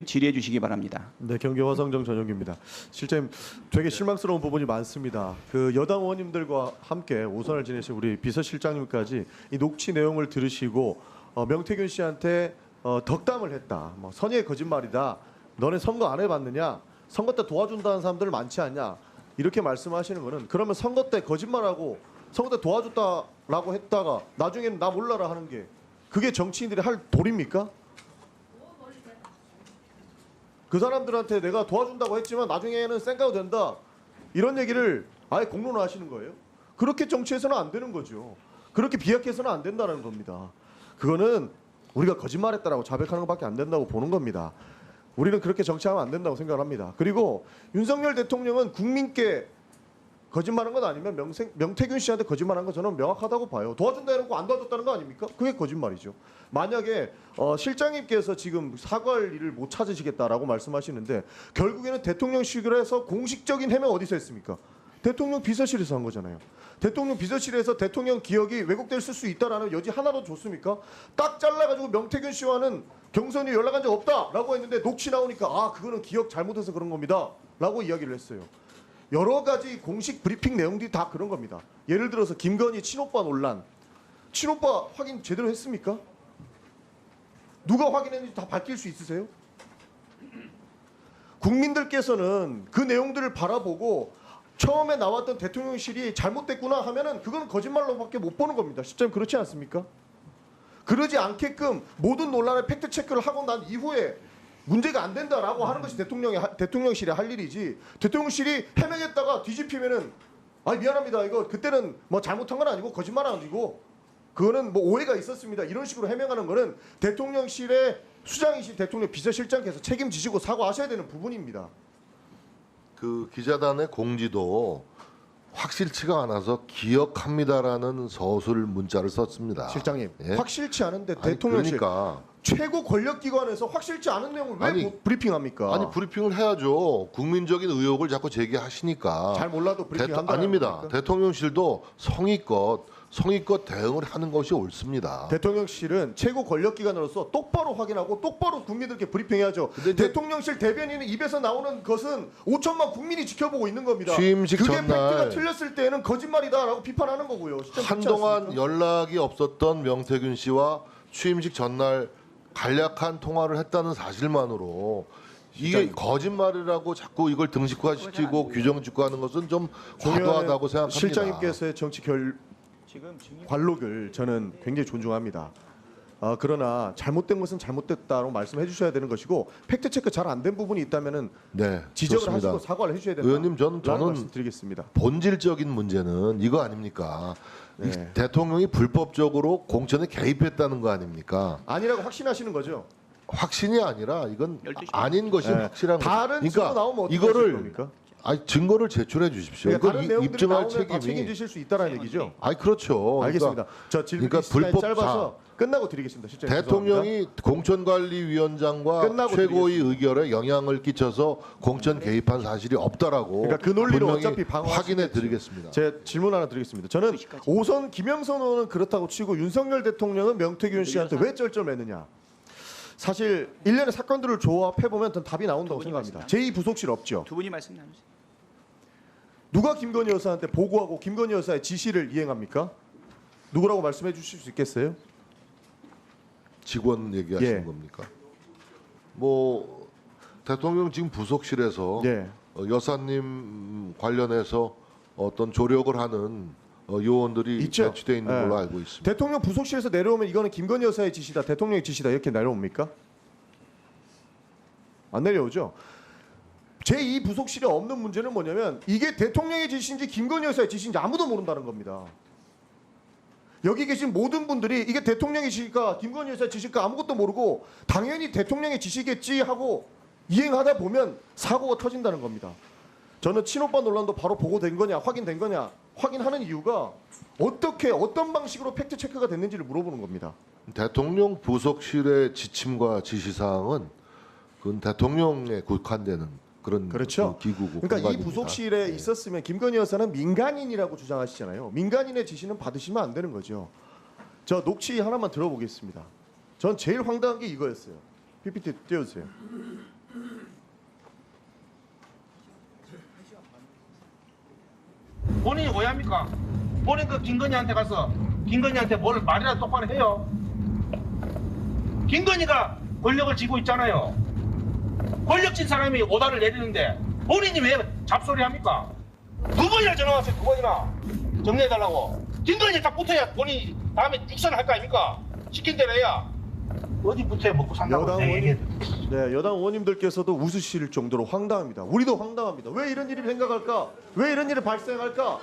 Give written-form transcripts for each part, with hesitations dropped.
질의해 주시기 바랍니다. 네, 경기 화성정 전용기입니다. 실제 되게 실망스러운 부분이 많습니다. 그 여당 의원님들과 함께 오선을 지내신 우리 비서실장님까지 이 녹취 내용을 들으시고 명태균 씨한테 덕담을 했다. 뭐 선의의 거짓말이다. 너네 선거 안 해봤느냐? 선거 때 도와준다는 사람들 많지 않냐? 이렇게 말씀하시는 거는 그러면 선거 때 거짓말하고 선거 때 도와줬다라고 했다가 나중에는 나 몰라라 하는 게 그게 정치인들이 할 도리입니까? 그 사람들한테 내가 도와준다고 했지만 나중에는 쌩까도 된다. 이런 얘기를 아예 공론화하시는 거예요. 그렇게 정치해서는 안 되는 거죠. 그렇게 비약해서는 안 된다는 겁니다. 그거는 우리가 거짓말했다라고 자백하는 것밖에 안 된다고 보는 겁니다. 우리는 그렇게 정치하면 안 된다고 생각을 합니다. 그리고 윤석열 대통령은 국민께 거짓말한 건 아니면 명태균 씨한테 거짓말한 건 저는 명확하다고 봐요. 도와준다 해놓고 안 도와줬다는 거 아닙니까? 그게 거짓말이죠. 만약에 실장님께서 지금 사과할 일을 못 찾으시겠다라고 말씀하시는데 결국에는 대통령실에서 공식적인 해명 어디서 했습니까? 대통령 비서실에서 한 거잖아요. 대통령 비서실에서 대통령 기억이 왜곡될 수 있다라는 여지 하나도 줬습니까? 딱 잘라가지고 명태균 씨와는 경선이 연락한 적 없다라고 했는데 녹취 나오니까 아 그거는 기억 잘못해서 그런 겁니다 라고 이야기를 했어요. 여러 가지 공식 브리핑 내용들이 다 그런 겁니다. 예를 들어서 김건희 친오빠 논란. 친오빠 확인 제대로 했습니까? 누가 확인했는지 다 밝힐 수 있으세요? 국민들께서는 그 내용들을 바라보고 처음에 나왔던 대통령실이 잘못됐구나 하면은 그건 거짓말로밖에 못 보는 겁니다. 실제로 그렇지 않습니까? 그러지 않게끔 모든 논란의 팩트 체크를 하고 난 이후에 문제가 안 된다라고 하는 것이 대통령실이 할 일이지. 대통령실이 해명했다가 뒤집히면은 아 미안합니다. 이거 그때는 뭐 잘못한 건 아니고 거짓말은 아니고 그거는 뭐 오해가 있었습니다. 이런 식으로 해명하는 거는 대통령실의 수장이신 대통령 비서실장께서 책임지시고 사과하셔야 되는 부분입니다. 그 기자단의 공지도 확실치가 않아서 기억합니다라는 서술 문자를 썼습니다. 실장님, 예? 확실치 않은데 아니, 대통령실 그러니까 최고 권력기관에서 확실치 않은 내용을 왜 브리핑합니까? 아니 브리핑을 해야죠. 국민적인 의혹을 자꾸 제기하시니까. 잘 몰라도 브리핑한다. 아닙니다. 대통령실도 성의껏 대응을 하는 것이 옳습니다. 대통령실은 최고 권력기관으로서 똑바로 확인하고 똑바로 국민들께 브리핑해야죠. 대통령실 대변인의 입에서 나오는 것은 5천만 국민이 지켜보고 있는 겁니다. 취임식 그게 전날 팩트가 틀렸을 때는 거짓말이다라고 비판하는 거고요. 한동안 연락이 없었던 명태균 씨와 취임식 전날 간략한 통화를 했다는 사실만으로 이게 거짓말이라고 자꾸 이걸 등식화시키고 규정짓고하는 것은 좀 과도하다고 생각합니다. 실장님께서의 정치 관록을 저는 굉장히 존중합니다. 그러나 잘못된 것은 잘못됐다고 말씀해 주셔야 되는 것이고 팩트 체크 잘 안 된 부분이 있다면은 네, 지적을 좋습니다. 하시고 사과를 해주셔야 된다. 의원님 저는 말씀드리겠습니다. 본질적인 문제는 이거 아닙니까? 네. 이 대통령이 불법적으로 공천에 개입했다는 거 아닙니까? 아니라고 확신하시는 거죠? 확신이 아니라 이건 아닌 것이 네. 확실한 거죠. 다른 증거 나오면 어떻게 하실 이거를 겁니까? 아니 증거를 제출해 주십시오. 그러니까 이걸 다른 내용들이 입증할 나오면 다 책임이 책임지실 수 있다라는 얘기죠. 아니 그렇죠. 알겠습니다. 저 질문 그러니까 시간이 불법 짧아서 끝나고 드리겠습니다. 실장님, 대통령이 공천관리위원장과 최고의 의결에 영향을 끼쳐서 공천 개입한 사실이 없다라고 그러니까 그 논리를 분명히 어차피 확인해 드리겠습니다. 제 질문 하나 드리겠습니다. 저는 오선 김영선 의원은 그렇다고 치고 윤석열 대통령은 명태균 씨한테 왜 쩔쩔매느냐. 사실 일련의 사건들을 조합해보면 답이 나온다고 생각합니다. 제2부속실 없죠. 두 분이 말씀 나누세요. 누가 김건희 여사한테 보고하고 김건희 여사의 지시를 이행합니까? 누구라고 말씀해 주실 수 있겠어요? 직원 얘기하시는 예. 겁니까? 뭐 대통령 지금 부속실에서 예. 여사님 관련해서 어떤 조력을 하는 요원들이 있죠. 배치되어 있는 예. 걸로 알고 있습니다. 대통령 부속실에서 내려오면 이거는 김건희 여사의 지시다, 대통령의 지시다 이렇게 내려옵니까? 안 내려오죠. 제2부속실에 없는 문제는 뭐냐면 이게 대통령의 지시인지 김건희 여사의 지시인지 아무도 모른다는 겁니다. 여기 계신 모든 분들이 이게 대통령의 지시일까 김건희 여사의 지시일까 아무것도 모르고 당연히 대통령의 지시겠지 하고 이행하다 보면 사고가 터진다는 겁니다. 저는 친오빠 논란도 바로 보고된 거냐 확인된 거냐 확인하는 이유가 어떻게 어떤 방식으로 팩트 체크가 됐는지를 물어보는 겁니다. 대통령 부속실의 지침과 지시사항은 그건 대통령에 국한되는 그런 그렇죠. 그 기구고 그러니까 이 공간입니다. 부속실에 있었으면 김건희 여사는 민간인이라고 주장하시잖아요. 민간인의 지시는 받으시면 안 되는 거죠. 저 녹취 하나만 들어보겠습니다. 전 제일 황당한 게 이거였어요. PPT 띄워주세요. 본인이 오해합니까? 본인 그 김건희한테 가서 김건희한테 뭘 말이라도 똑바로 해요. 김건희가 권력을 쥐고 있잖아요. 권력진 사람이 오다를 내리는데 본인이 왜 잡소리 합니까? 두 번이나 전화 왔어요. 두 번이나 정리해달라고. 김건희 딱 붙어야 본인이 다음에 육선을 할 거 아닙니까? 시킨 대로 해야. 어디 붙어야 먹고 산다고 여당 내 얘기. 의원님, 네, 여당 의원님들께서도 웃으실 정도로 황당합니다. 우리도 황당합니다. 왜 이런 일이 생각할까? 왜 이런 일이 발생할까?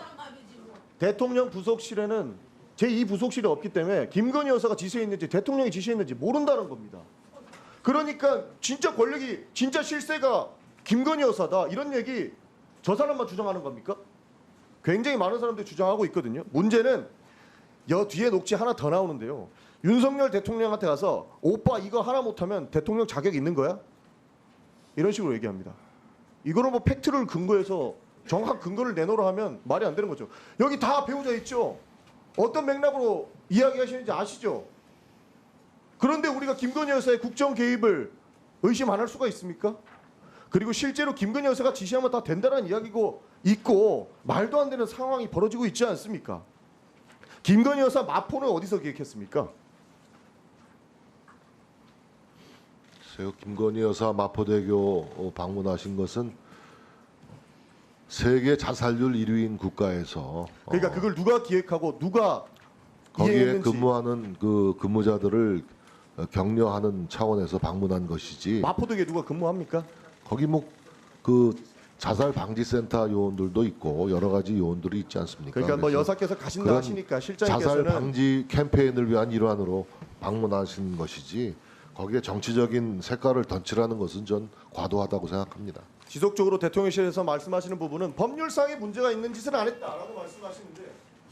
대통령 부속실에는 제2 부속실이 없기 때문에 김건희 여사가 지시했는지 대통령이 지시했는지 모른다는 겁니다. 그러니까 진짜 권력이 진짜 실세가 김건희 여사다 이런 얘기 저 사람만 주장하는 겁니까? 굉장히 많은 사람들이 주장하고 있거든요. 문제는 뒤에 녹취 하나 더 나오는데요. 윤석열 대통령한테 가서 오빠 이거 하나 못하면 대통령 자격 있는 거야? 이런 식으로 얘기합니다. 이거는 뭐 팩트를 근거해서 정확 근거를 내놓으라 하면 말이 안 되는 거죠. 여기 다 배우자 있죠. 어떤 맥락으로 이야기하시는지 아시죠? 그런데 우리가 김건희 여사의 국정 개입을 의심 안 할 수가 있습니까? 그리고 실제로 김건희 여사가 지시하면 다 된다는 이야기고 있고 말도 안 되는 상황이 벌어지고 있지 않습니까? 김건희 여사 마포는 어디서 기획했습니까? 글쎄요, 김건희 여사 마포대교 방문하신 것은 세계 자살률 1위인 국가에서 그러니까 그걸 누가 기획하고 누가 거기에 이해했는지 근무하는 그 근무자들을 격려하는 차원에서 방문한 것이지. 마포대교에 누가 근무합니까? 거기 뭐 그 자살 방지 센터 요원들도 있고 여러 가지 요원들이 있지 않습니까? 그러니까 뭐 그래서 여사께서 가신다 그런 하시니까 자살 실장님께서는 방지 캠페인을 위한 일환으로 방문하신 것이지 거기에 정치적인 색깔을 던치라는 것은 전 과도하다고 생각합니다. 지속적으로 대통령실에서 말씀하시는 부분은 법률상의 문제가 있는 짓을 안 했다라고 말씀하시는데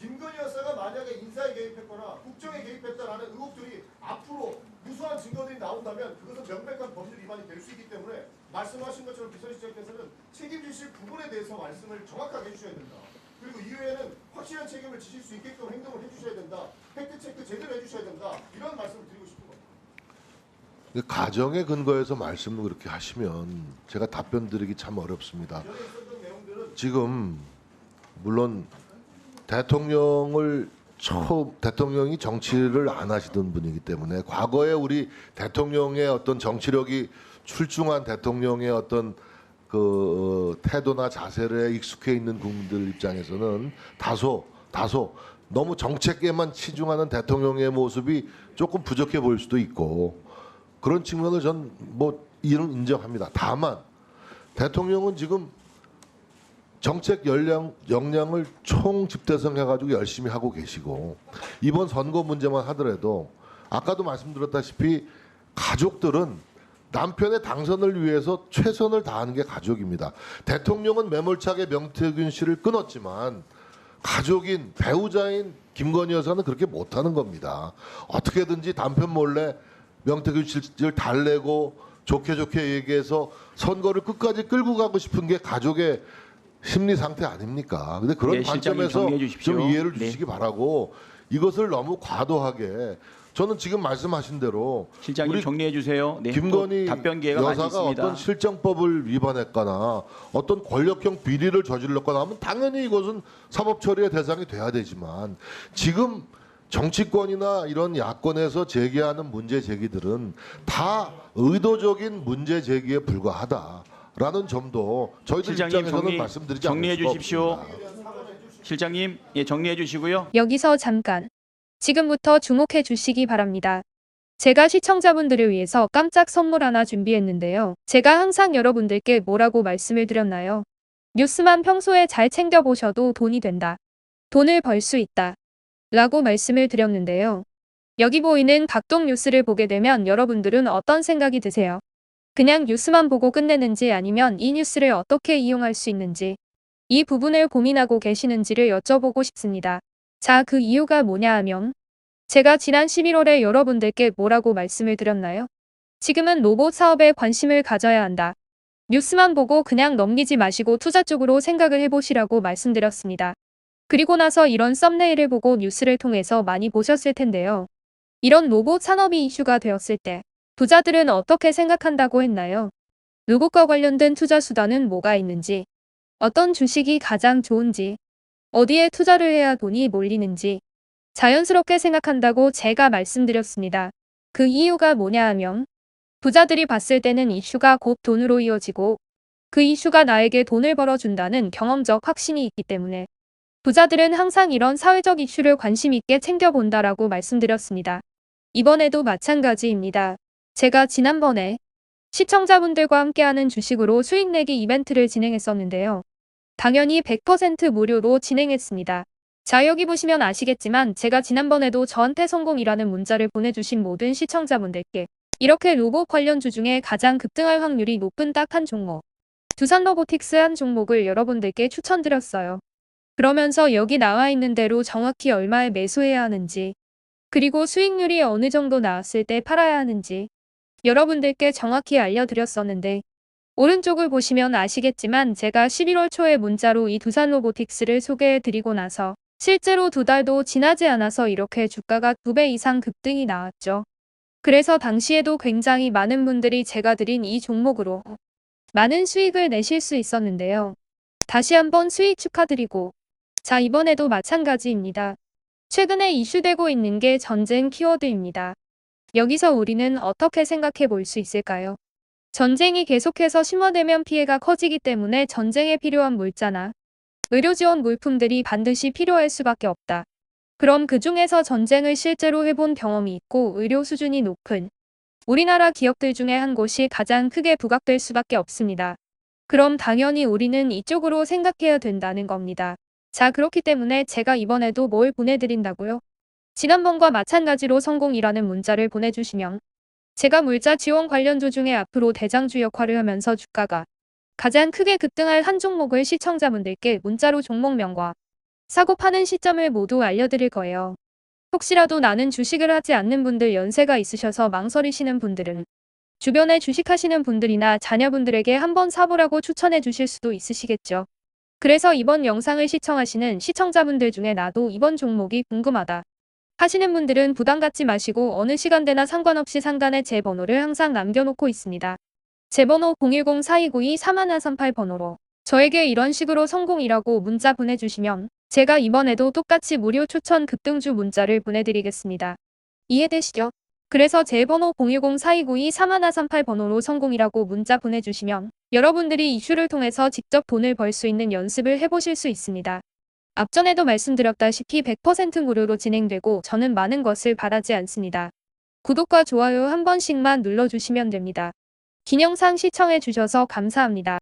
김건희 여사가 만약에 인사에 개입했거나 국정에 개입했다라는 의혹들이 앞으로 무수한 증거들이 나온다면 그것은 명백한 법률 위반이 될 수 있기 때문에 말씀하신 것처럼 비서실장께서는 책임지실 부분에 대해서 말씀을 정확하게 해주셔야 된다. 그리고 이후에는 확실한 책임을 지실 수 있게끔 행동을 해주셔야 된다. 팩트 체크 제대로 해주셔야 된다. 이런 말씀을 드리고 싶은 겁니다. 가정에 근거해서 말씀을 그렇게 하시면 제가 답변 드리기 참 어렵습니다. 전에 있었던 내용들은 지금 물론 대통령이 정치를 안 하시던 분이기 때문에 과거에 우리 대통령의 어떤 정치력이 출중한 대통령의 어떤 그 태도나 자세에 익숙해 있는 국민들 입장에서는 다소 너무 정책에만 치중하는 대통령의 모습이 조금 부족해 보일 수도 있고 그런 측면을 전 뭐 이런 인정합니다. 다만 대통령은 지금 정책 역량을 총 집대성해가지고 열심히 하고 계시고 이번 선거 문제만 하더라도 아까도 말씀드렸다시피 가족들은 남편의 당선을 위해서 최선을 다하는 게 가족입니다. 대통령은 매몰차게 명태균 씨를 끊었지만 가족인 배우자인 김건희 여사는 그렇게 못하는 겁니다. 어떻게든지 남편 몰래 명태균 씨를 달래고 좋게 얘기해서 선거를 끝까지 끌고 가고 싶은 게 가족의 심리 상태 아닙니까? 근데 그런 네, 실장님 관점에서 정리해 주십시오. 좀 이해를 네. 주시기 바라고 이것을 너무 과도하게 저는 지금 말씀하신 대로 실장님 우리 정리해 주세요. 네, 김건희 또 답변 기회가 많이 여사가 있습니다. 어떤 실정법을 위반했거나 어떤 권력형 비리를 저질렀거나 하면 당연히 이것은 사법 처리의 대상이 돼야 되지만 지금 정치권이나 이런 야권에서 제기하는 문제 제기들은 다 의도적인 문제 제기에 불과하다라는 점도 저희들 실장님 입장에서는 말씀드리지 않을 정리해 수가 주십시오. 없습니다. 실장님, 예, 정리해 주시고요. 여기서 잠깐. 지금부터 주목해 주시기 바랍니다. 제가 시청자분들을 위해서 깜짝 선물 하나 준비했는데요. 제가 항상 여러분들께 뭐라고 말씀을 드렸나요? 뉴스만 평소에 잘 챙겨보셔도 돈이 된다. 돈을 벌 수 있다. 라고 말씀을 드렸는데요. 여기 보이는 각종 뉴스를 보게 되면 여러분들은 어떤 생각이 드세요? 그냥 뉴스만 보고 끝내는지 아니면 이 뉴스를 어떻게 이용할 수 있는지 이 부분을 고민하고 계시는지를 여쭤보고 싶습니다. 자, 그 이유가 뭐냐 하면 제가 지난 11월에 여러분들께 뭐라고 말씀을 드렸나요? 지금은 로봇 사업에 관심을 가져야 한다. 뉴스만 보고 그냥 넘기지 마시고 투자 쪽으로 생각을 해보시라고 말씀드렸습니다. 그리고 나서 이런 썸네일을 보고 뉴스를 통해서 많이 보셨을 텐데요. 이런 로봇 산업이 이슈가 되었을 때 부자들은 어떻게 생각한다고 했나요? 누구과 관련된 투자 수단은 뭐가 있는지, 어떤 주식이 가장 좋은지, 어디에 투자를 해야 돈이 몰리는지 자연스럽게 생각한다고 제가 말씀드렸습니다. 그 이유가 뭐냐 하면 부자들이 봤을 때는 이슈가 곧 돈으로 이어지고 그 이슈가 나에게 돈을 벌어준다는 경험적 확신이 있기 때문에 부자들은 항상 이런 사회적 이슈를 관심 있게 챙겨본다라고 말씀드렸습니다. 이번에도 마찬가지입니다. 제가 지난번에 시청자분들과 함께하는 주식으로 수익 내기 이벤트를 진행했었는데요. 당연히 100% 무료로 진행했습니다. 자, 여기 보시면 아시겠지만 제가 지난번에도 저한테 성공이라는 문자를 보내주신 모든 시청자분들께 이렇게 로봇 관련주 중에 가장 급등할 확률이 높은 딱 한 종목, 두산로보틱스 한 종목을 여러분들께 추천드렸어요. 그러면서 여기 나와 있는 대로 정확히 얼마에 매수해야 하는지, 그리고 수익률이 어느 정도 나왔을 때 팔아야 하는지 여러분들께 정확히 알려드렸었는데 오른쪽을 보시면 아시겠지만 제가 11월 초에 문자로 이 두산로보틱스를 소개해드리고 나서 실제로 2달도 지나지 않아서 이렇게 주가가 2배 이상 급등이 나왔죠. 그래서 당시에도 굉장히 많은 분들이 제가 드린 이 종목으로 많은 수익을 내실 수 있었는데요. 다시 한번 수익 축하드리고, 자, 이번에도 마찬가지입니다. 최근에 이슈되고 있는 게 전쟁 키워드입니다. 여기서 우리는 어떻게 생각해 볼 수 있을까요? 전쟁이 계속해서 심화되면 피해가 커지기 때문에 전쟁에 필요한 물자나 의료 지원 물품들이 반드시 필요할 수밖에 없다. 그럼 그 중에서 전쟁을 실제로 해본 경험이 있고 의료 수준이 높은 우리나라 기업들 중에 한 곳이 가장 크게 부각될 수밖에 없습니다. 그럼 당연히 우리는 이쪽으로 생각해야 된다는 겁니다. 자, 그렇기 때문에 제가 이번에도 뭘 보내드린다고요? 지난번과 마찬가지로 성공이라는 문자를 보내주시면 제가 물자 지원 관련주 중에 앞으로 대장주 역할을 하면서 주가가 가장 크게 급등할 한 종목을 시청자분들께 문자로 종목명과 사고 파는 시점을 모두 알려드릴 거예요. 혹시라도 나는 주식을 하지 않는 분들, 연세가 있으셔서 망설이시는 분들은 주변에 주식하시는 분들이나 자녀분들에게 한번 사보라고 추천해 주실 수도 있으시겠죠. 그래서 이번 영상을 시청하시는 시청자분들 중에 나도 이번 종목이 궁금하다 하시는 분들은 부담 갖지 마시고 어느 시간대나 상관없이 상단에 제 번호를 항상 남겨놓고 있습니다. 제 번호 010-4292-3138 번호로 저에게 이런 식으로 성공이라고 문자 보내주시면 제가 이번에도 똑같이 무료 추천 급등주 문자를 보내드리겠습니다. 이해되시죠? 그래서 제 번호 010-4292-3138 번호로 성공이라고 문자 보내주시면 여러분들이 이슈를 통해서 직접 돈을 벌 수 있는 연습을 해보실 수 있습니다. 앞전에도 말씀드렸다시피 100% 무료로 진행되고 저는 많은 것을 바라지 않습니다. 구독과 좋아요 한 번씩만 눌러주시면 됩니다. 긴 영상 시청해주셔서 감사합니다.